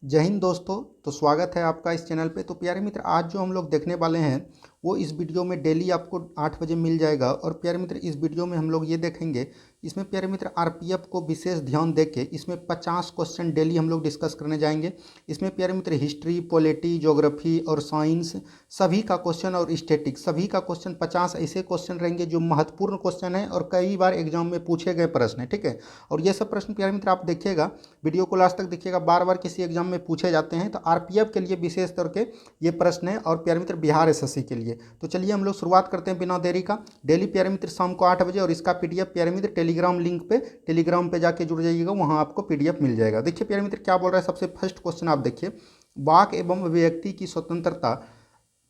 जय हिंद दोस्तों। तो स्वागत है आपका इस चैनल पे। तो प्यारे मित्र, आज जो हम लोग देखने वाले हैं वो इस वीडियो में डेली आपको 8 बजे मिल जाएगा। और प्यारे मित्र, इस वीडियो में हम लोग ये देखेंगे, इसमें प्यारे मित्र आरपीएफ को विशेष ध्यान देके इसमें 50 क्वेश्चन डेली हम लोग डिस्कस करने जाएंगे। इसमें प्यारे मित्र हिस्ट्री, पॉलिटी, ज्योग्राफी और साइंस सभी का क्वेश्चन और स्टैटिक्स सभी का क्वेश्चन 50 ऐसे क्वेश्चन रहेंगे जो महत्वपूर्ण क्वेश्चन है और कई बार एग्जाम में पूछे गए प्रश्न है। ठीक है। और ये सब प्रश्न प्यारे मित्र आप देखिएगा, वीडियो को लास्ट तक देखिएगा, बार बार किसी एग्जाम में पूछे जाते हैं। तो आरपीएफ के लिए विशेष तौर के ये प्रश्न है और प्यारे मित्र बिहार एसएससी के लिए। तो चलिए हम लोग शुरुआत करते हैं बिना देरी का। डेली प्यारे मित्र शाम को 8 बजे, और इसका पीडीएफ प्यारे मित्र टेलीग्राम लिंक पे, टेलीग्राम पे जाके जुड़ जाइएगा, वहाँ आपको पीडीएफ मिल जाएगा। देखिए प्यारे मित्र क्या बोल रहा है। सबसे फर्स्ट क्वेश्चन आप देखिए, वाक एवं व्यक्ति की स्वतंत्रता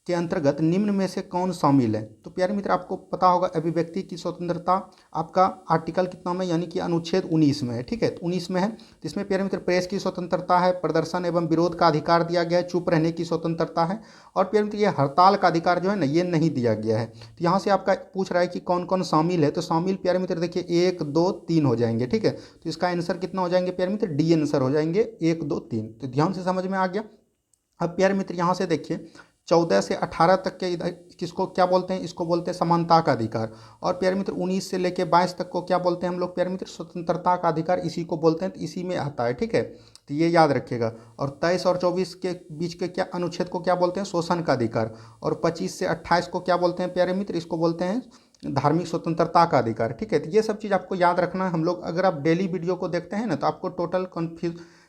के अंतर्गत निम्न में से कौन शामिल है। तो प्यारे मित्र आपको पता होगा, अभिव्यक्ति की स्वतंत्रता आपका आर्टिकल कितना में, यानी कि अनुच्छेद 19 में है। ठीक है, तो 19 में है। तो इसमें प्यारे मित्र प्रेस की स्वतंत्रता है, प्रदर्शन एवं विरोध का अधिकार दिया गया है, चुप रहने की स्वतंत्रता है, और प्यारे मित्र ये हड़ताल का अधिकार जो है ना, ये नहीं दिया गया है। तो यहाँ से आपका पूछ रहा है कि कौन कौन शामिल है। तो शामिल प्यारे मित्र देखिए 1 2 3 हो जाएंगे। ठीक है, तो इसका आंसर कितना हो जाएंगे प्यारे मित्र, डी आंसर हो जाएंगे 1 2 3। तो ध्यान से समझ में आ गया। अब प्यारे मित्र यहाँ से देखिए 14 से 18 तक के इधर किसको क्या बोलते हैं, इसको बोलते हैं समानता का अधिकार। और प्यारे मित्र 19 से लेकर 22 तक को क्या बोलते हैं हम लोग प्यारे मित्र, स्वतंत्रता का अधिकार, इसी को बोलते हैं। तो इसी में आता है। ठीक है, तो ये याद रखिएगा। और 23 और 24 के बीच के क्या अनुच्छेद को क्या बोलते हैं, शोषण का अधिकार। और 25 से 28 को क्या बोलते हैं प्यारे मित्र, इसको बोलते हैं धार्मिक स्वतंत्रता का अधिकार। ठीक है, तो ये सब चीज़ आपको याद रखना है। हम लोग अगर आप डेली वीडियो को देखते हैं ना, तो आपको टोटल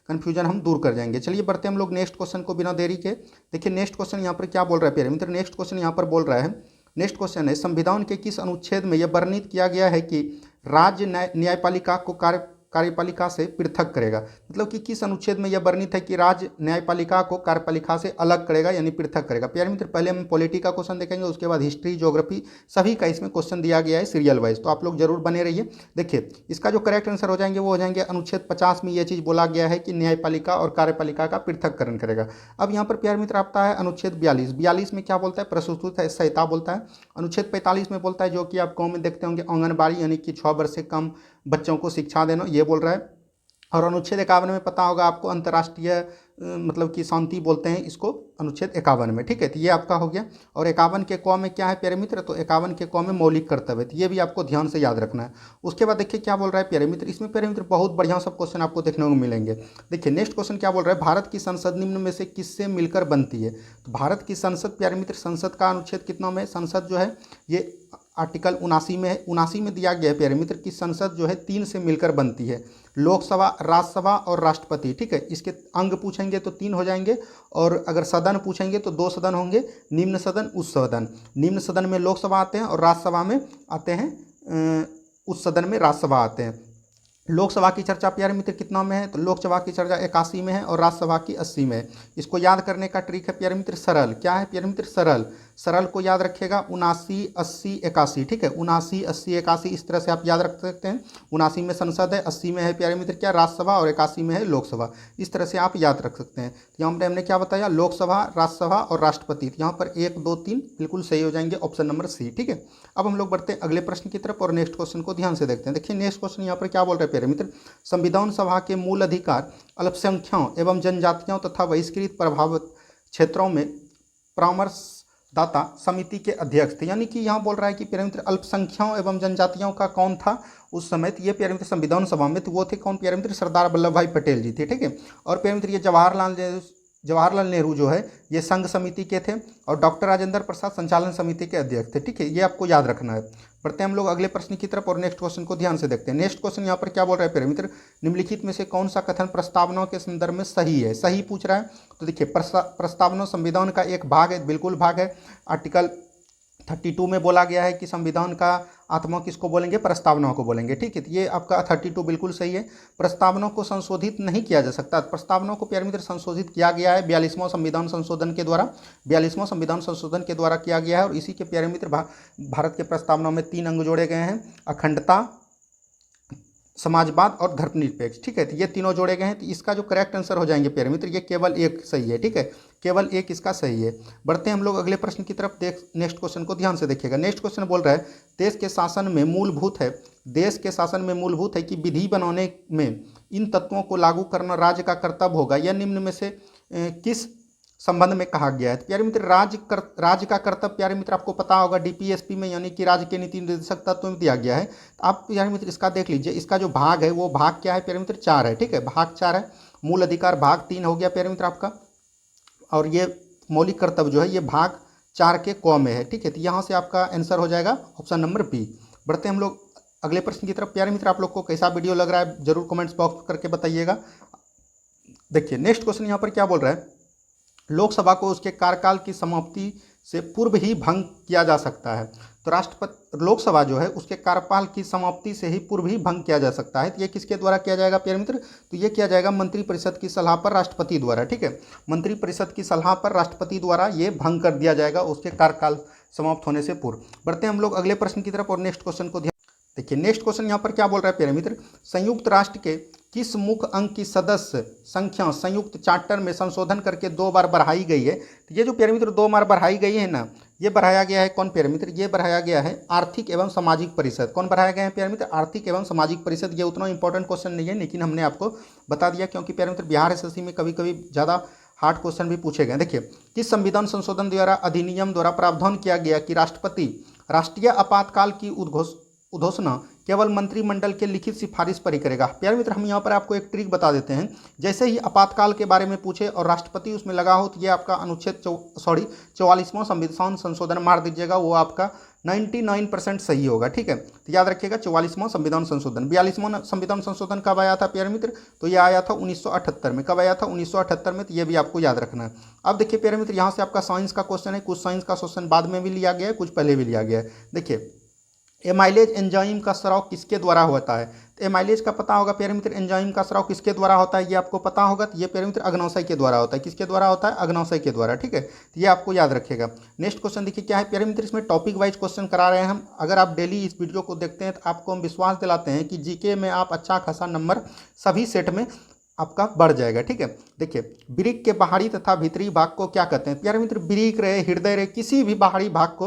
कन्फ्यूजन हम दूर कर जाएंगे। चलिए बढ़ते हैं हम लोग नेक्स्ट क्वेश्चन को बिना देरी के। देखिए नेक्स्ट क्वेश्चन यहाँ पर क्या बोल रहा है प्यारे मित्र, नेक्स्ट क्वेश्चन यहाँ पर बोल रहा है, नेक्स्ट क्वेश्चन है, संविधान के किस अनुच्छेद में यह वर्णित किया गया है कि राज्य न्यायपालिका को कार्यपालिका से पृथक करेगा। मतलब कि किस अनुच्छेद में यह वर्णित है कि राज्य न्यायपालिका को कार्यपालिका से अलग करेगा, यानी पृथक करेगा। प्यारे मित्र पहले हम पॉलिटी का क्वेश्चन देखेंगे, उसके बाद हिस्ट्री, ज्योग्राफी सभी का इसमें क्वेश्चन दिया गया है सीरियल वाइज। तो आप लोग जरूर बने रहिए। देखिए इसका जो करेक्ट आंसर हो जाएंगे वो हो जाएंगे अनुच्छेद 50 में यह चीज़ बोला गया है कि न्यायपालिका और कार्यपालिका का पृथककरण करेगा। अब यहाँ पर प्यारे मित्र आता है अनुच्छेद 42 में क्या बोलता है, प्रसूति संहिता बोलता है। अनुच्छेद 45 में बोलता है, जो कि आप गाँव में देखते होंगे, आंगनबाड़ी, यानी कि 6 वर्ष से कम बच्चों को शिक्षा देना, ये बोल रहा है। और अनुच्छेद 51 में पता होगा आपको, अंतर्राष्ट्रीय मतलब कि शांति बोलते हैं इसको, अनुच्छेद 51 में। ठीक है, तो ये आपका हो गया। और 51 के क में क्या है प्यारे मित्र, तो 51 के क में मौलिक कर्तव्य, तो ये भी आपको ध्यान से याद रखना है। उसके बाद देखिए क्या बोल रहा है प्यारे मित्र, इसमें प्यारे मित्र बहुत बढ़िया सब क्वेश्चन आपको देखने को मिलेंगे। देखिए नेक्स्ट क्वेश्चन क्या बोल रहा है, भारत की संसद निम्न में से किससे मिलकर बनती है। तो भारत की संसद प्यारे मित्र, संसद का अनुच्छेद कितना में, संसद जो है ये आर्टिकल 79 में है। 79 में दिया गया है प्यारे मित्र कि संसद जो है 3 से मिलकर बनती है, लोकसभा, राज्यसभा और राष्ट्रपति। ठीक है, इसके अंग पूछेंगे तो 3 हो जाएंगे, और अगर सदन पूछेंगे तो 2 सदन होंगे, निम्न सदन, उच्च सदन। निम्न सदन में लोकसभा आते हैं और राज्यसभा में आते हैं, उच्च सदन में राज्यसभा आते हैं। लोकसभा की चर्चा प्यारे मित्र कितना में है, तो लोकसभा की चर्चा 81 में है और राज्यसभा की 80 में है। इसको याद करने का ट्रिक है प्यारे मित्र सरल। क्या है प्यारे मित्र, सरल। सरल को याद रखिएगा 79 80 81। ठीक है, 79 80 81 इस तरह से आप याद रख सकते हैं। 79 में संसद है, 80 में है प्यारे मित्र क्या, राज्यसभा, और 81 में है लोकसभा। इस तरह से आप याद रख सकते हैं। तो यहाँ पर हमने क्या बताया, लोकसभा, राज्यसभा और राष्ट्रपति। यहाँ पर 1 2 3 बिल्कुल सही हो जाएंगे, ऑप्शन नंबर सी। ठीक है, अब हम लोग बढ़ते हैं अगले प्रश्न की तरफ और नेक्स्ट क्वेश्चन को ध्यान से देखते हैं। देखिए नेक्स्ट क्वेश्चन यहाँ पर क्या बोल रहे हैं प्यारे मित्र, संविधान सभा के मूल अधिकार अल्पसंख्याकों एवं जनजातियों तथा बहिष्कृत प्रभावित क्षेत्रों में परामर्शदाता समिति के अध्यक्ष थे। यानी कि यहाँ बोल रहा है कि प्यारे मित्र अल्पसंख्याकों एवं जनजातियों का कौन था उस समय, तो ये प्यारे मित्र संविधान सभा में, तो वो थे कौन प्यारे मित्र, सरदार वल्लभ भाई पटेल जी थे। ठीक है, और प्यारे मित्र ये जवाहरलाल नेहरू जो है ये संघ समिति के थे, और डॉक्टर राजेंद्र प्रसाद संचालन समिति के अध्यक्ष थे। ठीक है, ये आपको याद रखना है। बढ़ते हैं हम लोग अगले प्रश्न की तरफ और नेक्स्ट क्वेश्चन को ध्यान से देखते हैं। नेक्स्ट क्वेश्चन यहाँ पर क्या बोल रहा है प्यारे मित्र, निम्नलिखित में से कौन सा कथन प्रस्तावनाओं के संदर्भ में सही है, सही पूछ रहा है। तो देखिए प्रस्तावना संविधान का एक भाग है, बिल्कुल भाग है। आर्टिकल 32 में बोला गया है कि संविधान का आत्मा किसको बोलेंगे, प्रस्तावनाओं को बोलेंगे। ठीक है, तो ये आपका 32 बिल्कुल सही है। प्रस्तावनाओं को संशोधित नहीं किया जा सकता, प्रस्तावनाओं को प्यारे मित्र संशोधित किया गया है 42वां संविधान संशोधन के द्वारा, 42वां संविधान संशोधन के द्वारा किया गया है। और इसी के प्यारे मित्र भारत के प्रस्तावनाओं में 3 अंग जोड़े गए हैं, अखंडता, समाजवाद और धर्मनिरपेक्ष। ठीक है, तो ये तीनों जोड़े गए हैं, तो इसका जो करेक्ट आंसर हो जाएंगे प्यारे मित्र, ये केवल एक सही है। ठीक है, केवल एक इसका सही है। बढ़ते हैं हम लोग अगले प्रश्न की तरफ। नेक्स्ट क्वेश्चन को ध्यान से देखिएगा। नेक्स्ट क्वेश्चन बोल रहा है देश के शासन में मूलभूत है, देश के शासन में मूलभूत है कि विधि बनाने में इन तत्वों को लागू करना राज्य का कर्तव्य होगा। यह निम्न में से किस संबंध में कहा गया है? तो प्यारे मित्र राज्य का कर्तव्य प्यारे मित्र आपको पता होगा डीपीएसपी में, यानी कि राज्य के नीति निर्देशक तत्व में दिया गया है। तो आप प्यारे मित्र इसका देख लीजिए, इसका जो भाग है वो भाग क्या है प्यारे मित्र? 4 है। ठीक है, भाग 4 है। मूल अधिकार भाग 3 हो गया प्यारे मित्र आपका, और ये मौलिक कर्तव्य जो है ये भाग 4 के क में है। ठीक है, तो यहाँ से आपका आंसर हो जाएगा ऑप्शन नंबर बी। बढ़ते हैं हम लोग अगले प्रश्न की तरफ। प्यारे मित्र आप लोग को कैसा वीडियो लग रहा है जरूर कमेंट्स बॉक्स करके बताइएगा। देखिए नेक्स्ट क्वेश्चन यहाँ पर क्या बोल रहा है, लोकसभा को उसके कार्यकाल की समाप्ति से पूर्व ही भंग किया जा सकता है। तो लोकसभा जो है उसके कार्यकाल की समाप्ति से ही पूर्व ही भंग किया जा सकता है। तो ये किसके द्वारा किया जाएगा प्यारे मित्र? तो ये किया जाएगा मंत्रिपरिषद की सलाह पर राष्ट्रपति द्वारा। ठीक है, मंत्रिपरिषद की सलाह पर राष्ट्रपति द्वारा ये भंग कर दिया जाएगा उसके कार्यकाल समाप्त होने से पूर्व। बढ़ते हैं हम लोग अगले प्रश्न की तरफ और नेक्स्ट क्वेश्चन को देखिए। नेक्स्ट क्वेश्चन यहाँ पर क्या बोल रहा है प्यारे मित्र, संयुक्त राष्ट्र के किस मुख्य अंग की सदस्य संख्या संयुक्त चार्टर में संशोधन करके 2 बार बढ़ाई गई है? तो ये जो प्यारे मित्र 2 बार बढ़ाई गई है ना, ये बढ़ाया गया है कौन प्यारे मित्र? ये बढ़ाया गया है आर्थिक एवं सामाजिक परिषद। कौन बढ़ाया गया है प्यारे मित्र? आर्थिक एवं सामाजिक परिषद। ये उतना इंपॉर्टेंट क्वेश्चन नहीं है, लेकिन हमने आपको बता दिया क्योंकि प्यारे मित्र बिहार एसएससी में कभी कभी ज़्यादा हार्ड क्वेश्चन भी पूछे गए। देखिए, किस संविधान संशोधन द्वारा अधिनियम द्वारा प्रावधान किया गया कि राष्ट्रपति राष्ट्रीय आपातकाल की उद्घोषणा केवल मंत्रिमंडल के लिखित सिफारिश पर ही करेगा? प्यारे मित्र हम यहाँ पर आपको एक ट्रिक बता देते हैं, जैसे ही आपातकाल के बारे में पूछे और राष्ट्रपति उसमें लगा हो तो ये आपका अनुच्छेद 44वां संविधान संशोधन मार दीजिएगा, वो आपका 99% सही होगा। ठीक है, तो याद रखिएगा 44वां संविधान संशोधन। 42वां संविधान संशोधन कब आया था प्यारे मित्र? तो ये आया था 1978 में। कब आया था? 1978 में। तो ये भी आपको याद रखना है। अब देखिए प्यारे मित्र यहाँ से आपका साइंस का क्वेश्चन है, कुछ साइंस का क्वेश्चन बाद में भी लिया गया है, कुछ पहले भी लिया गया है। देखिए, एमाइलेज एंजाइम का स्राव किसके द्वारा होता है? तो एमाइलेज का पता होगा प्यारे मित्र, एंजाइम का स्राव किसके द्वारा होता है ये आपको पता होगा। तो ये प्यारे मित्र अग्नाशय के द्वारा होता है। किसके द्वारा होता है? अग्नाशय के द्वारा। ठीक है, तो ये आपको याद रखिएगा। नेक्स्ट क्वेश्चन देखिए क्या है प्यारे मित्र, इसमें टॉपिक वाइज क्वेश्चन करा रहे हैं हम। अगर आप डेली इस वीडियो को देखते हैं तो आपको हम विश्वास दिलाते हैं कि जीके में आप अच्छा खासा नंबर सभी सेट में आपका बढ़ जाएगा। ठीक है, देखिए वृक्क के बाहरी तथा भीतरी भाग को क्या कहते हैं प्यारे मित्र? वृक्क रहे, हृदय रहे, किसी भी बाहरी भाग को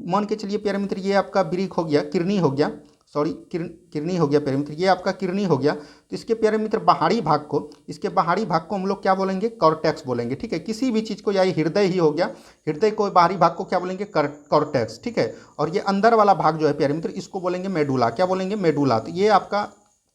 मान के चलिए प्यारे मित्र, ये आपका वृक्क हो गया, किडनी हो गया, सॉरी किडनी हो गया प्यारे मित्र, ये आपका किडनी हो गया। तो इसके प्यारे मित्र बाहरी भाग को, इसके बाहरी भाग को हम लोग क्या बोलेंगे? कॉर्टेक्स बोलेंगे। ठीक है, किसी भी चीज़ को, या हृदय ही हो गया, हृदय को बाहरी भाग को क्या बोलेंगे? कॉर्टेक्स। ठीक है, और ये अंदर वाला भाग जो है प्यारे मित्र इसको बोलेंगे मेडुला। क्या बोलेंगे? मेडुला। तो ये आपका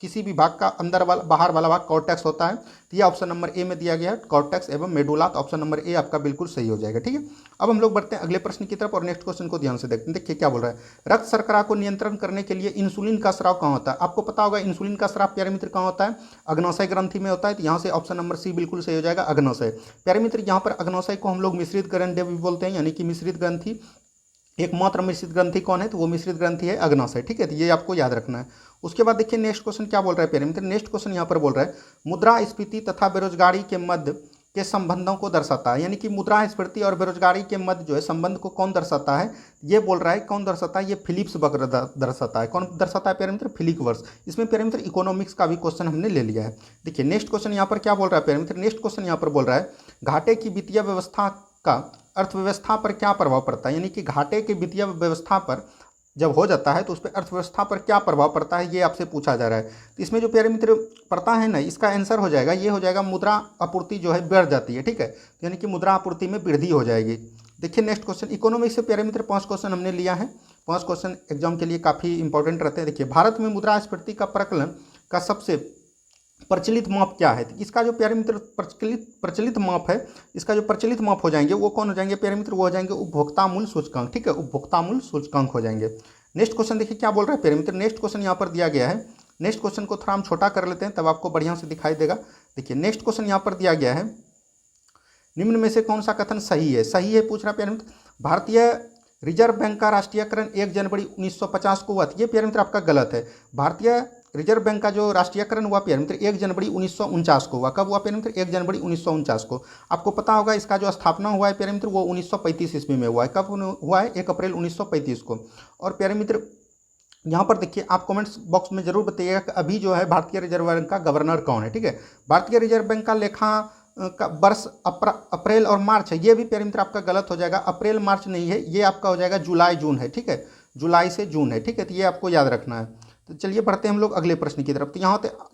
किसी भी भाग का अंदर वाला बाहर वाला भाग कॉर्टेक्स होता है। तो ये ऑप्शन नंबर ए में दिया गया है, कॉर्टेक्स एवं मेडुला। तो ऑप्शन नंबर ए आपका बिल्कुल सही हो जाएगा। ठीक है, अब हम लोग बढ़ते हैं अगले प्रश्न की तरफ और नेक्स्ट क्वेश्चन को ध्यान से देखते हैं। देखिए क्या बोल रहा है, रक्त शर्करा को नियंत्रण करने के लिए इंसुलिन का स्राव कहाँ होता है? आपको पता होगा इंसुलिन का स्राव प्यारे मित्र कहाँ होता है? अग्नाशय ग्रंथि में होता है। तो यहाँ से ऑप्शन नंबर सी बिल्कुल सही हो जाएगा, अग्नाशय। प्यारे मित्र यहाँ पर अग्नाशय को हम लोग मिश्रित ग्रंथि भी बोलते हैं, यानी कि मिश्रित ग्रंथि, एकमात्र मिश्रित ग्रंथि कौन है? तो वो मिश्रित ग्रंथि है अग्नाशय। ठीक है, तो ये आपको याद रखना है। उसके बाद देखिए नेक्स्ट क्वेश्चन क्या बोल रहा है प्यारे मित्र, नेक्स्ट क्वेश्चन यहाँ पर बोल रहा है मुद्रास्फीति तथा बेरोजगारी के मध्य के संबंधों को दर्शाता है। यानी कि मुद्रास्फीति और बेरोजगारी के मध्य जो है संबंध को कौन दर्शाता है? ये बोल रहा है कौन दर्शाता है? ये फिलिप्स वक्र दर्शाता है। कौन दर्शाता है प्यारे मित्र? फिलिप वर्ष। इसमें प्यारे मित्र इकोनॉमिक्स का भी क्वेश्चन हमने ले लिया है। देखिए नेक्स्ट क्वेश्चन यहाँ पर क्या बोल रहा है प्यारे मित्र, नेक्स्ट क्वेश्चन यहाँ पर बोल रहा है घाटे की वित्तीय व्यवस्था का अर्थव्यवस्था पर क्या प्रभाव पड़ता है? यानी कि घाटे की वित्तीय व्यवस्था पर जब हो जाता है तो उस पर अर्थव्यवस्था पर क्या प्रभाव पड़ता है, ये आपसे पूछा जा रहा है। तो इसमें जो प्यारे मित्र पड़ता है ना, इसका आंसर हो जाएगा, ये हो जाएगा मुद्रा आपूर्ति जो है बढ़ जाती है। ठीक है, यानी कि मुद्रा आपूर्ति में वृद्धि हो जाएगी। देखिए नेक्स्ट क्वेश्चन, इकोनॉमिक्स से प्यारे मित्र 5 क्वेश्चन हमने लिया है। 5 क्वेश्चन एग्जाम के लिए काफ़ी इंपॉर्टेंट रहते हैं। देखिए भारत में मुद्रास्फीति का प्रकलन का सबसे प्रचलित माप क्या है? इसका जो प्यारे मित्र प्रचलित माप है, इसका जो प्रचलित माप हो जाएंगे वो कौन हो जाएंगे प्यारे मित्र? वो हो जाएंगे उपभोक्ता मूल्य सूचकांक। ठीक है, उपभोक्ता मूल्य सूचकांक हो जाएंगे। नेक्स्ट क्वेश्चन देखिए क्या बोल रहा है प्यारे मित्र, नेक्स्ट क्वेश्चन यहाँ पर दिया गया है। नेक्स्ट क्वेश्चन को थोड़ा हम छोटा कर लेते हैं तब आपको बढ़िया से दिखाई देगा। देखिए नेक्स्ट क्वेश्चन यहाँ पर दिया गया है, निम्न में से कौन सा कथन सही है? सही है पूछ रहा है प्यारे मित्र, भारतीय रिजर्व बैंक का राष्ट्रीयकरण 1 जनवरी 1950 को हुआ था। ये प्यारे मित्र आपका गलत है। भारतीय रिजर्व बैंक का जो राष्ट्रीयकरण हुआ प्यारे मित्र 1 जनवरी 1949 को हुआ। कब हुआ प्यारे मित्र? 1 जनवरी 1949 को। आपको पता होगा इसका जो स्थापना हुआ है प्यारे मित्र वो 1935 ईस्वी में हुआ है। कब हुआ है? 1 अप्रैल 1935 को। और प्यारे मित्र यहाँ पर देखिए, आप कमेंट्स बॉक्स में जरूर बताइएगा कि अभी जो है भारतीय रिजर्व बैंक का गवर्नर कौन है। ठीक है, भारतीय रिजर्व बैंक का लेखा का वर्ष अप्रैल और मार्च है। ये भी प्यारे मित्र आपका गलत हो जाएगा, अप्रैल मार्च नहीं है, ये आपका हो जाएगा जुलाई जून है। ठीक है, जुलाई से जून है। ठीक है, तो ये आपको याद रखना है। तो चलिए बढ़ते हैं हम लोग अगले प्रश्न की तरफ। तो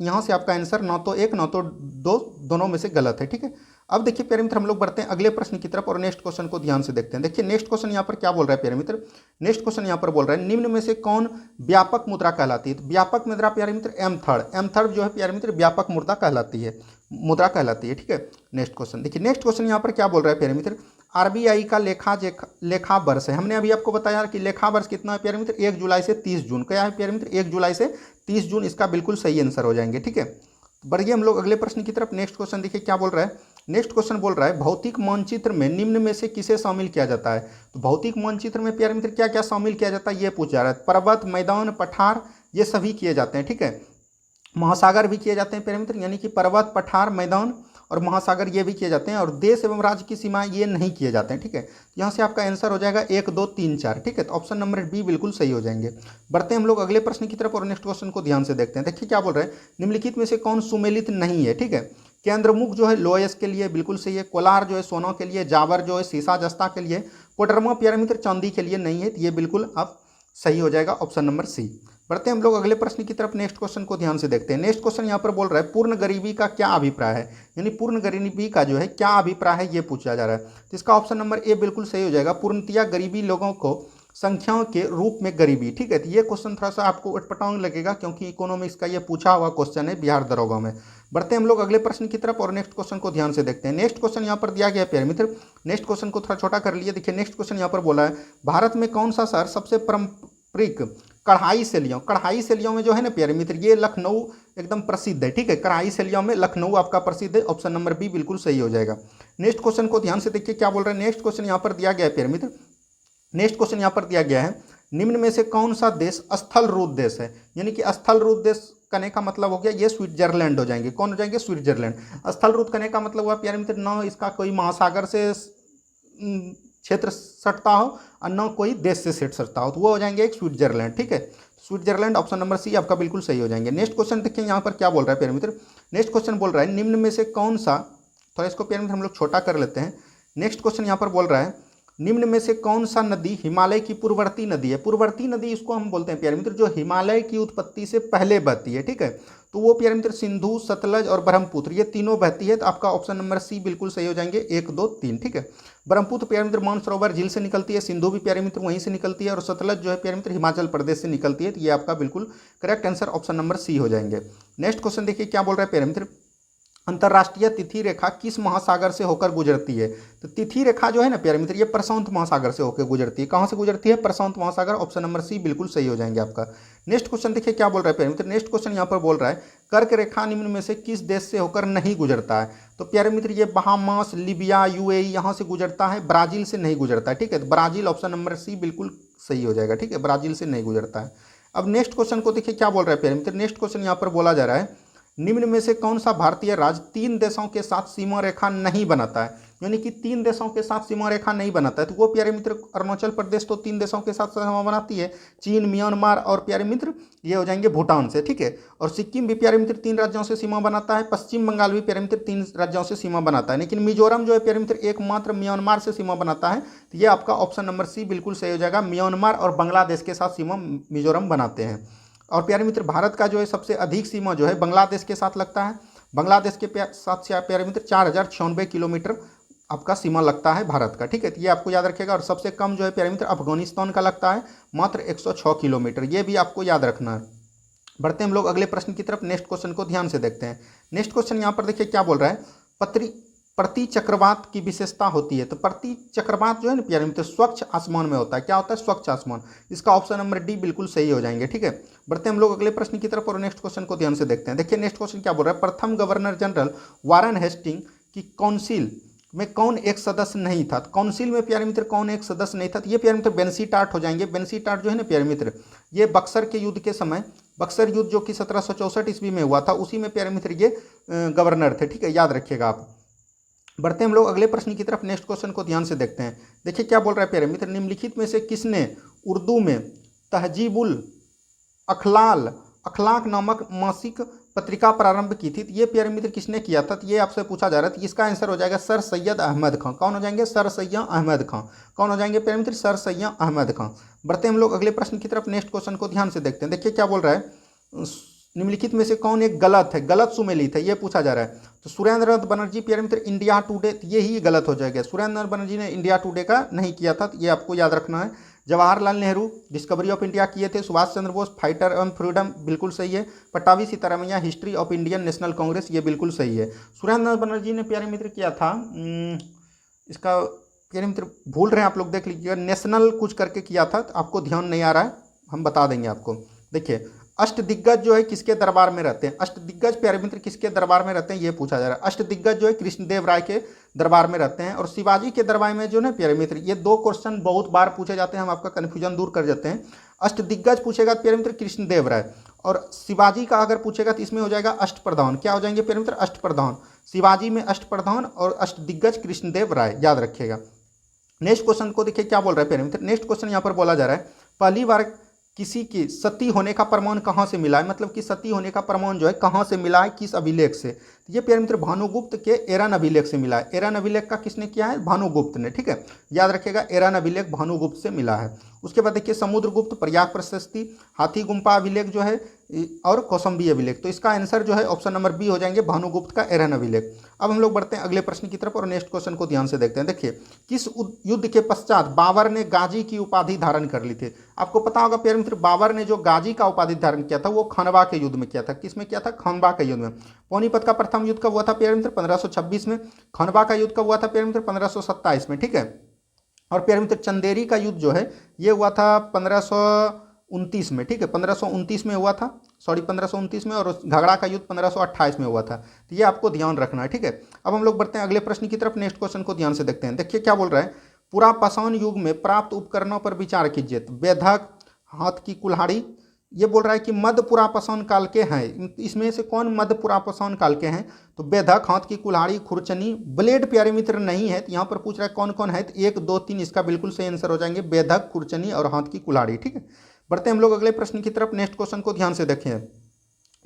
यहाँ से आपका आंसर ना तो एक ना तो दो, दोनों में से गलत है। ठीक है, अब देखिए प्यारे मित्र, हम लोग बढ़ते हैं अगले प्रश्न की तरफ और नेक्स्ट क्वेश्चन को ध्यान से देखते हैं। देखिए नेक्स्ट क्वेश्चन यहाँ पर क्या बोल रहा है प्यारे मित्र। नेक्स्ट क्वेश्चन यहाँ पर बोल रहा है, निम्न में से कौन व्यापक मुद्रा कहलाती है। तो व्यापक मुद्रा प्यारे मित्र एम थर्ड जो है प्यारे मित्र व्यापक मुद्रा कहलाती है, मुद्रा कहलाती है। ठीक है, नेक्स्ट क्वेश्चन देखिए, नेक्स्ट क्वेश्चन यहाँ पर क्या बोल रहा है प्यारे मित्र, आरबीआई का लेखा वर्ष है। हमने अभी आपको बताया कि लेखा वर्ष कितना है प्यारे मित्र, 1 जुलाई से 30 जून। क्या है प्यारे मित्र, 1 जुलाई से 30 जून, इसका बिल्कुल सही आंसर हो जाएंगे। ठीक है, बढ़िए हम लोग अगले प्रश्न की तरफ। नेक्स्ट क्वेश्चन देखिए क्या बोल रहा है। नेक्स्ट क्वेश्चन बोल रहा है, भौतिक मानचित्र में निम्न में से किसे शामिल किया जाता है। तो भौतिक मानचित्र में प्यारे मित्र क्या क्या शामिल किया जाता है, ये पूछा जा रहा है। पर्वत, मैदान, पठार, ये सभी किए जाते हैं। ठीक है, महासागर भी किए जाते हैं प्यारे मित्र, यानी कि पर्वत, पठार, मैदान और महासागर ये भी किए जाते हैं। और देश एवं राज्य की सीमा ये नहीं किए जाते हैं। ठीक है, यहाँ से आपका आंसर हो जाएगा 1, 2, 3, 4। ठीक है, तो ऑप्शन नंबर बी बिल्कुल सही हो जाएंगे। बढ़ते हैं हम लोग अगले प्रश्न की तरफ और नेक्स्ट क्वेश्चन को ध्यान से देखते हैं। देखिए क्या बोल रहे हैं, निम्नलिखित में से कौन सुमेलित नहीं है। ठीक है, केंद्रमुख जो है लोयस के लिए बिल्कुल सही है, कोलार जो है सोना के लिए, जावर जो है सीसा जस्ता के लिए, कोडरमा प्यारे मित्र चांदी के लिए नहीं है। तो ये बिल्कुल आप सही हो जाएगा, ऑप्शन नंबर सी। बढ़ते हैं हम लोग अगले प्रश्न की तरफ, नेक्स्ट क्वेश्चन को ध्यान से देखते हैं। नेक्स्ट क्वेश्चन यहाँ पर बोल रहा है, पूर्ण गरीबी का क्या अभिप्राय है, यानी पूर्ण गरीबी का जो है क्या अभिप्राय है, ये पूछा जा रहा है। तो इसका ऑप्शन नंबर ए बिल्कुल सही हो जाएगा, पूर्णतया गरीबी लोगों को संख्याओं के रूप में गरीबी। ठीक है, तो ये क्वेश्चन थोड़ा सा आपको उटपटांग लगेगा क्योंकि इकोनॉमिक्स का ये पूछा हुआ क्वेश्चन है बिहार दरोगा में। बढ़ते हैं हम लोग अगले प्रश्न की तरफ और नेक्स्ट क्वेश्चन को ध्यान से देखते हैं। नेक्स्ट क्वेश्चन यहाँ पर दिया गया है प्यारे मित्र, नेक्स्ट क्वेश्चन को थोड़ा छोटा कर लिए। देखिए नेक्स्ट क्वेश्चन यहाँ पर बोला है, भारत में कौन सा शहर सबसे पारंपरिक कढ़ाई शैलियों में जो है ना प्यारे मित्र, ये लखनऊ एकदम प्रसिद्ध है। ठीक है, कढ़ाई शैलियों में लखनऊ आपका प्रसिद्ध है, ऑप्शन नंबर बी बिल्कुल सही हो जाएगा। नेक्स्ट क्वेश्चन को ध्यान से देखिए क्या बोल रहे हैं। नेक्स्ट क्वेश्चन यहाँ पर दिया गया है प्यारे मित्र, नेक्स्ट क्वेश्चन यहाँ पर दिया गया है, निम्न में से कौन सा देश स्थल रूप देश है, यानी कि स्थल रूप देश करने का मतलब हो गया ये स्विट्जरलैंड हो जाएंगे। कौन हो जाएंगे, स्विट्जरलैंड। स्थल रूप करने का मतलब हुआ प्यारे मित्र, न इसका कोई महासागर से क्षेत्र सटता हो और न कोई देश से सेट सटता हो, तो वो हो जाएंगे एक स्विट्जरलैंड। ठीक है, स्विट्जरलैंड ऑप्शन नंबर सी आपका बिल्कुल सही हो जाएंगे। नेक्स्ट क्वेश्चन देखिए यहाँ पर क्या बोल रहा है प्यारे मित्र, नेक्स्ट क्वेश्चन बोल रहा है, निम्न में से कौन सा, थोड़ा इसको प्यारे मित्र हम लोग छोटा कर लेते हैं। नेक्स्ट क्वेश्चन यहाँ पर बोल रहा है, निम्न में से कौन सा नदी हिमालय की पूर्ववर्ती नदी है। पूर्ववर्ती नदी इसको हम बोलते हैं प्यारे मित्र, जो हिमालय की उत्पत्ति से पहले बहती है। ठीक है, तो वो प्यारे मित्र सिंधु, सतलज और ब्रह्मपुत्र ये तीनों बहती है। तो आपका ऑप्शन नंबर सी बिल्कुल सही हो जाएंगे, 1, 2, 3। ठीक है, ब्रह्मपुत्र प्यारे मित्र मानसरोवर झील से निकलती है, सिंधु भी प्यारे मित्र वहीं से निकलती है और सतलज जो है प्यारे मित्र हिमाचल प्रदेश से निकलती है। तो ये आपका बिल्कुल correct answer option number C हो जाएंगे। नेक्स्ट क्वेश्चन देखिए क्या बोल रहा है प्यारे मित्र, अंतर्राष्ट्रीय तिथि रेखा किस महासागर से होकर गुजरती है। तो तिथि रेखा जो है ना प्यारे मित्र, ये प्रशांत महासागर से होकर गुजरती है। कहाँ से गुजरती है, प्रशांत महासागर, ऑप्शन नंबर सी बिल्कुल सही हो जाएंगे आपका। नेक्स्ट क्वेश्चन देखिए क्या बोल रहा है प्यारे मित्र, नेक्स्ट क्वेश्चन यहाँ पर बोल रहा है, कर्क रेखा निम्न में से किस देश से होकर नहीं गुजरता है। तो प्यारे मित्र ये बहामास, लीबिया, यूएई यहाँ से गुजरता है, ब्राजील से नहीं गुजरता है। ठीक है, तो ब्राजील ऑप्शन नंबर सी बिल्कुल सही हो जाएगा। ठीक है, ब्राजील से नहीं गुजरता है। अब नेक्स्ट क्वेश्चन को देखिए क्या बोल रहा है प्यारे मित्र, नेक्स्ट क्वेश्चन यहाँ पर बोला जा रहा है, निम्न में से कौन सा भारतीय राज्य 3 देशों के साथ सीमा रेखा नहीं बनाता है, यानी कि 3 देशों के साथ सीमा रेखा नहीं बनाता है। तो वो प्यारे मित्र अरुणाचल प्रदेश तो 3 देशों के साथ सीमा बनाती है, चीन, म्यांमार और प्यारे मित्र ये हो जाएंगे भूटान से। ठीक है, और सिक्किम भी प्यारे मित्र 3 राज्यों से सीमा बनाता है, पश्चिम बंगाल भी प्यारे मित्र 3 राज्यों से सीमा बनाता है, लेकिन मिजोरम जो है प्यारे मित्र एकमात्र म्यांमार से सीमा बनाता है। तो ये आपका ऑप्शन नंबर सी बिल्कुल सही हो जाएगा, म्यांमार और बांग्लादेश के साथ सीमा मिजोरम बनाते हैं। और प्यारे मित्र भारत का जो है सबसे अधिक सीमा जो है बांग्लादेश के साथ लगता है, बांग्लादेश के साथ प्यारे मित्र 4096 किलोमीटर आपका सीमा लगता है भारत का। ठीक है, तो ये आपको याद रखेगा। और सबसे कम जो है प्यारे मित्र अफगानिस्तान का लगता है, मात्र 106 किलोमीटर, ये भी आपको याद रखना है। बढ़ते हैं हम लोग अगले प्रश्न की तरफ, नेक्स्ट क्वेश्चन को ध्यान से देखते हैं। नेक्स्ट क्वेश्चन यहाँ पर देखिए क्या बोल रहा है, प्रति चक्रवात की विशेषता होती है। तो प्रति चक्रवात जो है ना प्यारे मित्र स्वच्छ आसमान में होता है। क्या होता है, स्वच्छ आसमान। इसका ऑप्शन नंबर डी बिल्कुल सही हो जाएंगे। ठीक है, बढ़ते हैं हम लोग अगले प्रश्न की तरफ और नेक्स्ट क्वेश्चन को ध्यान से देखते हैं। देखिए नेक्स्ट क्वेश्चन क्या बोल रहा है, प्रथम गवर्नर जनरल वारन हेस्टिंग की काउंसिल में कौन एक सदस्य नहीं था। तो काउंसिल में प्यारे मित्र कौन एक सदस्य नहीं था, तो ये प्यारे मित्र बेंसी टार्ट हो जाएंगे। बेंसी टार्ट जो है ना प्यारे मित्र ये बक्सर के युद्ध के समय, बक्सर युद्ध जो कि 1764 ईस्वी में हुआ था, उसी में प्यारे मित्र ये गवर्नर थे। ठीक है, याद रखिएगा आप। बढ़ते हैं हम लोग अगले प्रश्न की तरफ, नेक्स्ट क्वेश्चन को ध्यान से देखते हैं। देखिए क्या बोल रहा है प्यारे मित्र, निम्नलिखित में से किसने उर्दू में तहजीबुल अखलाल अखलाक नामक मासिक पत्रिका प्रारंभ की थी। तो ये प्यारे मित्र किसने किया था, तो ये आपसे पूछा जा रहा है। तो इसका आंसर हो जाएगा सर सैयद अहमद खां। कौन हो जाएंगे, सर सैयद अहमद खां। कौन हो जाएंगे प्यारे मित्र, सर सैयद अहमद खां। बढ़ते हम लोग अगले प्रश्न की तरफ। नेक्स्ट क्वेश्चन को ध्यान से देखते हैं। देखिए क्या बोल रहा है, निम्नलिखित में से कौन एक गलत है, गलत सुमेलित है, ये पूछा जा रहा है। तो सुरेंद्र बनर्जी प्यारे मित्र इंडिया टुडे, ये ही गलत हो जाएगा। सुरेंद्र बनर्जी ने इंडिया टुडे का नहीं किया था, तो ये आपको याद रखना है। Jawaharlal Nehru discovery of India किए थे। सुभाष चंद्र बोस फाइटर एवं फ्रीडम, बिल्कुल सही है। Pattabhi Sitaramayya history of Indian national Congress, ये बिल्कुल सही है। सुरेंद्र बनर्जी ने प्यारे मित्र किया था, इसका प्यारे मित्र भूल रहे हैं आप लोग, देख लीजिएगा, नेशनल कुछ करके किया था, तो आपको ध्यान नहीं आ रहा है, हम बता देंगे आपको। देखिए अष्टदिग्गज जो है किसके दरबार में रहते हैं, अष्टदिग्गज प्यारे मित्र किसके दरबार में रहते हैं, ये पूछा जा रहा है। अष्टदिग्गज जो है कृष्णदेव राय के दरबार में रहते हैं। और शिवाजी के दरबार में जो ना प्यारे मित्र, ये दो क्वेश्चन बहुत बार पूछे जाते हैं, हम आपका कन्फ्यूजन दूर कर देते हैं। अष्टदिग्गज पूछेगा तो प्यारे मित्र कृष्णदेव राय, और शिवाजी का अगर पूछेगा तो इसमें हो जाएगा अष्टप्रधान। क्या हो जाएंगे प्यारे मित्र, अष्टप्रधान। शिवाजी में अष्टप्रधान और अष्टदिग्गज कृष्णदेव राय, याद रखिएगा। नेक्स्ट क्वेश्चन को देखिए क्या बोल रहा है प्यारे मित्र। नेक्स्ट क्वेश्चन यहाँ पर बोला जा रहा है, पहली बार किसी की सती होने का प्रमाण कहाँ से मिला है, मतलब कि सती होने का प्रमाण जो है कहाँ से मिला है, किस अभिलेख से। तो ये प्यारे मित्र भानुगुप्त के एरन अभिलेख से मिला है। एरन अभिलेख का किसने किया है, भानुगुप्त ने, ठीक है, याद रखिएगा। एरन अभिलेख भानुगुप्त से मिला है। उसके बाद देखिए समुद्रगुप्त प्रयाग प्रशस्ति, हाथी गुम्फा अभिलेख जो है, और कौसंबी अभिलेख। तो इसका आंसर जो है ऑप्शन नंबर बी हो जाएंगे, भानुगुप्त का एरन अभिलेख। अब हम लोग बढ़ते हैं अगले प्रश्न की तरफ और नेक्स्ट क्वेश्चन को ध्यान से देखते हैं। देखिए किस युद्ध के पश्चात बाबर ने गाजी की उपाधि धारण कर ली थी। आपको पता होगा प्यारे मित्र, बाबर ने जो गाजी का उपाधि धारण किया था वो खनवा के युद्ध में किया था। किसमें किया था, खनवा के युद्ध में। पानीपत का प्रथम युद्ध कब हुआ था प्यारे मित्र, 1526 में। खनवा का युद्ध कब हुआ था प्यारे मित्र, 1527 में, ठीक है। और प्यारे मित्र चंदेरी का युद्ध जो है ये हुआ था 1529 में, ठीक है, 1529 में हुआ था, सॉरी 1529 में। और घगड़ा का युद्ध 1528 में हुआ था। तो ये आपको ध्यान रखना है, ठीक है। अब हम लोग बढ़ते हैं अगले प्रश्न की तरफ। नेक्स्ट क्वेश्चन को ध्यान से देखते हैं। देखिए क्या बोल रहा है, पुरापाषाण युग में प्राप्त उपकरणों पर विचार कीजिए। तो बेधक, हाथ की कुल्हाड़ी, ये बोल रहा है कि मध्य पुरापाषाण काल के हैं। इसमें से कौन मध्य पुरापाषाण काल के हैं, तो बेधक, हाथ की कुल्हाड़ी, खुरचनी, ब्लेड प्यारे मित्र नहीं है। तो यहाँ पर पूछ रहा है कौन कौन है, तो 1 2 3 इसका बिल्कुल सही आंसर हो जाएंगे, बेधक, खुरचनी और हाथ की कुल्हाड़ी, ठीक है। बढ़ते हम लोग अगले प्रश्न की तरफ। नेक्स्ट क्वेश्चन को ध्यान से देखें।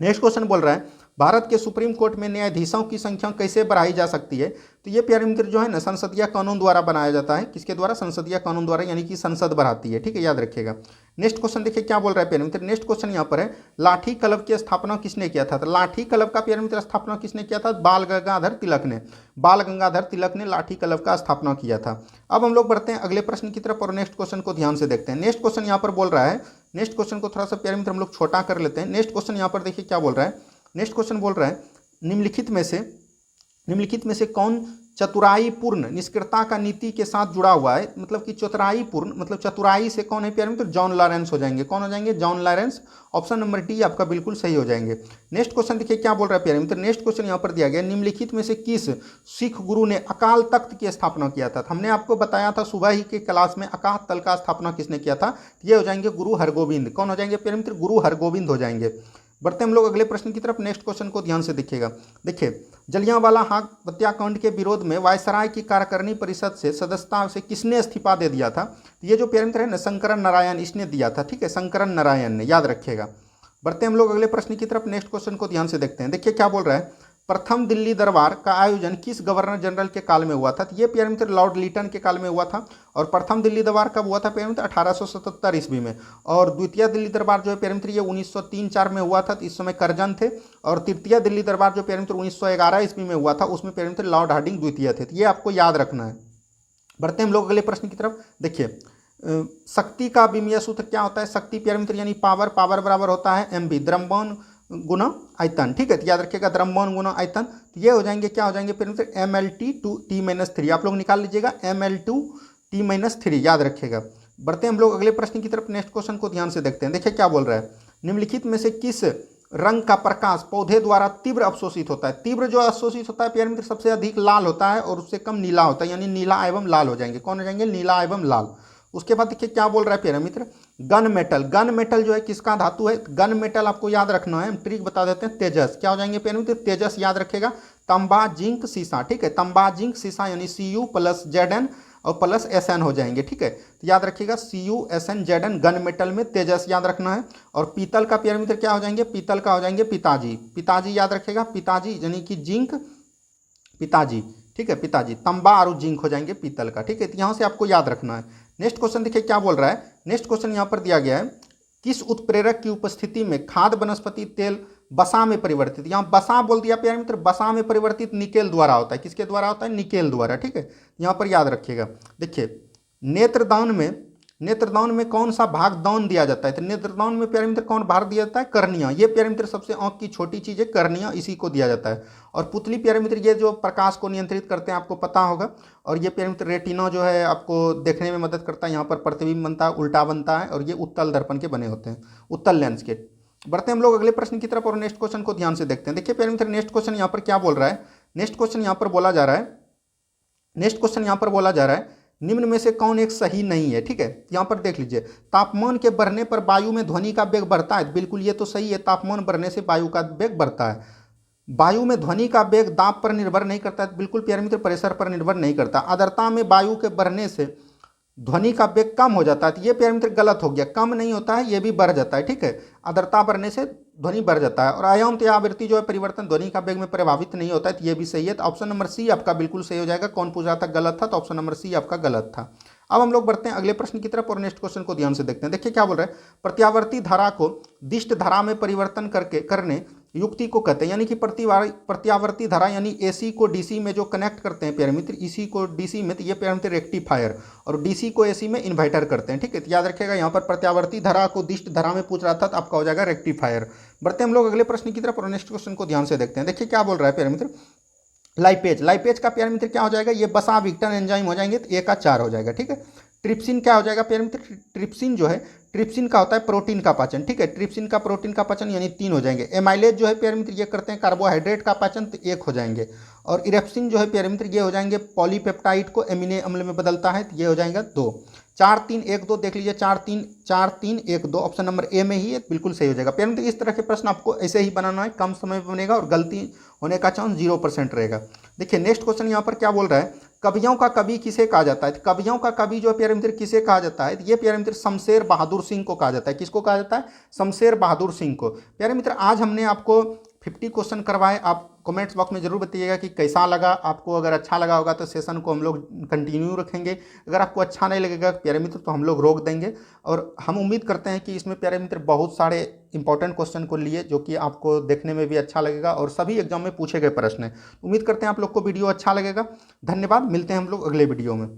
नेक्स्ट क्वेश्चन बोल रहा है, भारत के सुप्रीम कोर्ट में न्यायाधीशों की संख्या कैसे बढ़ाई जा सकती है। तो ये प्यारे मित्र जो है ना संसदीय कानून द्वारा बनाया जाता है। किसके द्वारा, संसदीय कानून द्वारा, यानी कि संसद बढ़ाती है, ठीक है, याद रखिएगा। नेक्स्ट क्वेश्चन देखिए क्या बोल रहा है प्यारे मित्र। नेक्स्ट क्वेश्चन यहाँ पर है, लाठी कलब की स्थापना किसने किया था। तो लाठी कलब का प्यारे मित्र स्थापना किसने किया था, बाल गंगाधर तिलक ने। बाल गंगाधर तिलक ने लाठी कलब का स्थापना किया था। अब हम लोग बढ़ते हैं अगले प्रश्न की तरफ और नेक्स्ट क्वेश्चन को ध्यान से देखते हैं। नेक्स्ट क्वेश्चन यहाँ पर बोल रहा है, नेक्स्ट क्वेश्चन को थोड़ा सा प्यारे मित्र हम लोग छोटा कर लेते हैं। नेक्स्ट क्वेश्चन यहाँ पर देखिए क्या बोल रहा है। नेक्स्ट क्वेश्चन बोल रहा है, निम्नलिखित में से कौन चतुराईपूर्ण निष्क्रियता का नीति के साथ जुड़ा हुआ है। मतलब कि चतुराईपूर्ण, मतलब चतुराई से कौन है प्यारे मित्र, जॉन लॉरेंस हो जाएंगे। कौन हो जाएंगे, John Lawrence. Option number D आपका बिल्कुल सही हो जाएंगे। नेक्स्ट क्वेश्चन देखिए क्या बोल रहा है प्यारे मित्र। नेक्स्ट क्वेश्चन यहाँ पर दिया गया, निम्नलिखित में से किस सिख गुरु ने अकाल तख्त की स्थापना किया था। हमने आपको बताया था सुबह ही के क्लास में, अकाल तख्त का स्थापना किसने किया था, ये हो जाएंगे गुरु हरगोविंद। कौन हो जाएंगे प्यारे मित्र, गुरु हरगोविंद हो जाएंगे। बढ़ते हम लोग अगले प्रश्न की तरफ। नेक्स्ट क्वेश्चन को ध्यान से देखिएगा। देखिए जलियांवाला बाग हत्याकांड के विरोध में वायसराय की कार्यकारिणी परिषद से सदस्यता से किसने इस्तीफा दे दिया था। ये जो प्यारे मित्र है ना शंकरन नारायण, इसने दिया था, ठीक है, शंकरन नारायण ने, याद रखिएगा। बढ़ते हम लोग अगले प्रश्न की तरफ। नेक्स्ट क्वेश्चन को ध्यान से देखते हैं। देखिए क्या बोल रहा है, प्रथम दिल्ली दरबार का आयोजन किस गवर्नर जनरल के काल में हुआ था। तो ये प्यारे मित्र लॉर्ड लिटन के काल में हुआ था। और प्रथम दिल्ली दरबार कब हुआ था प्यारे मित्र, 1877 ईस्वी में। और द्वितीय दिल्ली दरबार जो है प्यारे मित्र ये 1903-4 में हुआ था, तो इस समय करजन थे। और तृतीय दिल्ली दरबार जो प्यारे मित्र 1911 ईस्वी में हुआ था, उसमें प्यारे मित्र लॉर्ड हार्डिंग द्वितीय थे। तो ये आपको याद रखना है। बढ़ते हम लोग अगले प्रश्न की तरफ। देखिए शक्ति का विमीय सूत्र क्या होता है। शक्ति प्यारे मित्र यानी पावर, पावर बराबर होता है mv, द्रव्यमान गुना आयतन, ठीक है, तो याद रखिएगा द्रव्यमान गुना आयतन। तो ये हो जाएंगे, क्या हो जाएंगे प्यारे मित्र, mlt/t-3। आप लोग निकाल लीजिएगा ml/t-3, याद रखिएगा। बढ़ते हम लोग अगले प्रश्न की तरफ। नेक्स्ट क्वेश्चन को ध्यान से देखते हैं। देखिए क्या बोल रहा है, निम्नलिखित में से किस रंग का प्रकाश पौधे द्वारा तीव्र अवशोषित होता है। तीव्र जो अवशोषित होता है प्यारे मित्र सबसे अधिक लाल होता है और उससे कम नीला होता है, यानी नीला एवं लाल हो जाएंगे। कौन हो जाएंगे, नीला एवं लाल। उसके बाद देखिए क्या बोल रहा है प्यारे मित्र, गन मेटल। गन मेटल जो है किसका धातु है। गन मेटल आपको याद रखना है, हम ट्रिक बता देते हैं। तेजस, क्या हो जाएंगे प्यारे मित्र, तेजस, याद रखेगा। तांबा जिंक सीसा, ठीक है, तांबा जिंक सीसा यानी Cu+Zn और प्लस SN हो जाएंगे, ठीक है। तो याद रखिएगा CUSNZN गन मेटल में तेजस याद रखना है। और पीतल का प्यारे मित्र क्या हो जाएंगे, पीतल का हो जाएंगे पिताजी, पिताजी याद रखिएगा, पिताजी यानी कि जिंक, पिताजी, ठीक है, पिताजी। तांबा और जिंक हो जाएंगे पीतल का, ठीक है। तो यहाँ से आपको याद रखना है। नेक्स्ट क्वेश्चन देखिए क्या बोल रहा है। नेक्स्ट क्वेश्चन यहाँ पर दिया गया है, किस उत्प्रेरक की उपस्थिति में खाद्य वनस्पति तेल बसा में परिवर्तित, यहाँ बसा बोल दिया प्यारे मित्र, बसा में परिवर्तित निकेल द्वारा होता है। किसके द्वारा होता है, निकेल द्वारा, ठीक है। यहाँ पर याद रखिएगा। देखिए नेत्रदान में कौन सा भाग दान दिया जाता है, तो नेत्रदान में प्यारे मित्र कौन भाग दिया जाता है, कर्निया। ये प्यारे मित्र सबसे आंख की छोटी चीज है, कर्निया, इसी को दिया जाता है। और पुतली प्यारे मित्र ये जो प्रकाश को नियंत्रित करते हैं, आपको पता होगा। और ये प्यारे मित्र रेटिना जो है आपको देखने में मदद करता है, यहाँ पर प्रतिबिंब बनता है, उल्टा बनता है, और ये उत्तल दर्पण के बने होते हैं, उत्तल लेंस के। बढ़ते हम लोग अगले प्रश्न की तरफ और नेक्स्ट क्वेश्चन को ध्यान से देखते हैं। देखिए प्यारे मित्र नेक्स्ट क्वेश्चन यहाँ पर क्या बोल रहा है। नेक्स्ट क्वेश्चन यहाँ पर बोला जा रहा है, निम्न में से कौन एक सही नहीं है, ठीक है। यहाँ पर देख लीजिए, तापमान के बढ़ने पर वायु में ध्वनि का वेग बढ़ता है, बिल्कुल ये तो सही है, तापमान बढ़ने से वायु का वेग बढ़ता है। वायु में ध्वनि का वेग दाब पर निर्भर नहीं करता है, बिल्कुल प्यारे मित्र प्रेशर पर निर्भर नहीं करता। आर्द्रता में वायु के बढ़ने से ध्वनि का वेग कम हो जाता है, तो ये प्यारे मित्र गलत हो गया, कम नहीं होता है, ये भी बढ़ जाता है, ठीक है। आर्द्रता बढ़ने से ध्वनि बढ़ जाता है। और आयाम या आवृत्ति जो है परिवर्तन ध्वनि का वेग में प्रभावित नहीं होता है, तो ये भी सही है। तो ऑप्शन नंबर सी आपका बिल्कुल सही हो जाएगा। कौन पूछा था, गलत था, तो ऑप्शन नंबर सी आपका गलत था। अब हम लोग बढ़ते हैं अगले प्रश्न की तरफ और नेक्स्ट क्वेश्चन को ध्यान से देखते हैं। देखिए क्या बोल रहे हैं, प्रत्यावर्ती धारा को दिष्ट धारा में परिवर्तन करने युक्ति को कहते हैं, यानी कि प्रत्यावर्ती धारा यानी AC को DC में जो कनेक्ट करते हैं प्यारे मित्र, AC को DC में, तो ये प्यारे मित्र रेक्टिफायर, और DC को AC में इन्वर्टर करते हैं, ठीक है। तो याद रखिएगा यहाँ पर प्रत्यावर्ती धारा को दिष्ट धारा में पूछ रहा था, तो आपका हो जाएगा रेक्टिफायर। बढ़ते हम लोग अगले प्रश्न की तरफ और नेक्स्ट क्वेश्चन को ध्यान से देखते हैं। देखिए क्या बोल रहा है प्यारे मित्र, लाइपेज का प्यारे मित्र क्या हो जाएगा, ये बसा विघटन एंजाइम हो जाएंगे, तो A का 4 हो जाएगा, ठीक है। ट्रिप्सिन क्या हो जाएगा प्यारे मित्र, ट्रिप्सिन जो है, ट्रिप्सिन का होता है प्रोटीन का पाचन, ठीक है। ट्रिप्सिन का प्रोटीन का पाचन यानी 3 हो जाएंगे। एमाइलेज जो है प्यारे मित्र ये करते हैं कार्बोहाइड्रेट का पाचन, तो 1 हो जाएंगे। और इरेप्सिन जो है प्यारे मित्र ये हो जाएंगे पॉलीपेप्टाइड को एमिनो अम्ल में बदलता है, तो ये हो जाएगा 2। 4 3 1 2 देख लीजिए, 4 3 1 2 ऑप्शन नंबर ए में ही है, बिल्कुल सही हो जाएगा प्यारे मित्र। इस तरह के प्रश्न आपको ऐसे ही बनाना है, कम समय में बनेगा और गलती होने का चांस 0% रहेगा। देखिए नेक्स्ट क्वेश्चन यहाँ पर क्या बोल रहा है, कवियों का कवि किसे कहा जाता है। कवियों का कवि जो प्यारे मित्र किसे कहा जाता है, ये प्यारे मित्र शमशेर बहादुर सिंह को कहा जाता है। किसको कहा जाता है, शमशेर बहादुर सिंह को। प्यारे मित्र आज हमने आपको 50 क्वेश्चन करवाए। आप कमेंट्स बॉक्स में जरूर बताइएगा कि कैसा लगा आपको। अगर अच्छा लगा होगा तो सेशन को हम लोग कंटिन्यू रखेंगे, अगर आपको अच्छा नहीं लगेगा प्यारे मित्र तो हम लोग रोक देंगे। और हम उम्मीद करते हैं कि इसमें प्यारे मित्र बहुत सारे इंपॉर्टेंट क्वेश्चन को लिए जो कि आपको देखने में भी अच्छा लगेगा और सभी एग्जाम में पूछे गए प्रश्न हैं। उम्मीद करते हैं आप लोग को वीडियो अच्छा लगेगा। धन्यवाद, मिलते हैं हम लोग अगले वीडियो में।